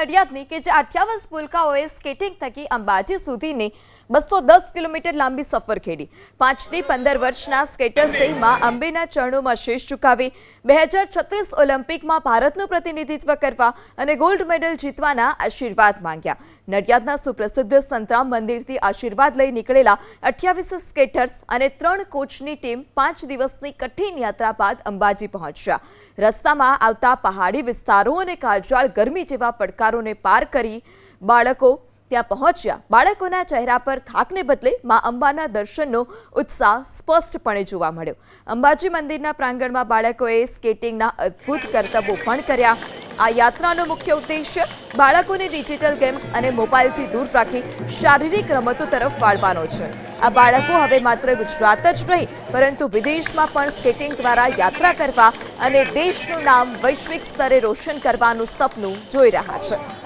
નડિયાદની કે જે 58 પુલકાઓએ સ્કેટિંગ થકી અંબાજી સુધીની 210 કિલોમીટર લાંબી સફર ખેડી 5 થી 15 વર્ષના સ્કેટર્સે માં અંબેના ચરણોમાં શીશ ઝુકાવી 2036 ઓલિમ્પિકમાં ભારતનું પ્રતિનિધિત્વ કરવા અને ગોલ્ડ મેડલ જીતવાના આશીર્વાદ માંગ્યા। નડિયાદના સુપ્રસિદ્ધ સંતરામ મંદિરથી આશીર્વાદ લઈ નીકળેલા 28 સ્કેટર્સ અને 3 કોચની ટીમ 5 દિવસની કઠિન યાત્રા બાદ અંબાજી પહોંચ્યા। રસ્તામાં આવતા પહાડી વિસ્તારો અને કાળઝાળ ગરમી જેવા પડકારોને પાર કરી બાળકો ત્યાં પહોંચ્યા। બાળકોના ચહેરા પર થાકને બદલે માં અંબાના દર્શનનો ઉત્સાહ સ્પષ્ટપણે જોવા મળ્યો। અંબાજી મંદિરના પ્રાંગણમાં બાળકોએ સ્કેટિંગના અદ્ભુત કરતબો પણ કર્યા। આ યાત્રાનો મુખ્ય ઉદ્દેશ્ય બાળકોને ડિજિટલ ગેમ્સ અને મોબાઈલથી દૂર રાખી શારીરિક રમતો તરફ વાળવાનો છે। આ બાળકો હવે માત્ર ગુજરાત જ નહીં પરંતુ વિદેશમાં પણ સ્કેટિંગ દ્વારા યાત્રા કરવા અને દેશનું નામ વૈશ્વિક સ્તરે રોશન કરવાનું સપનું જોઈ રહ્યા છે।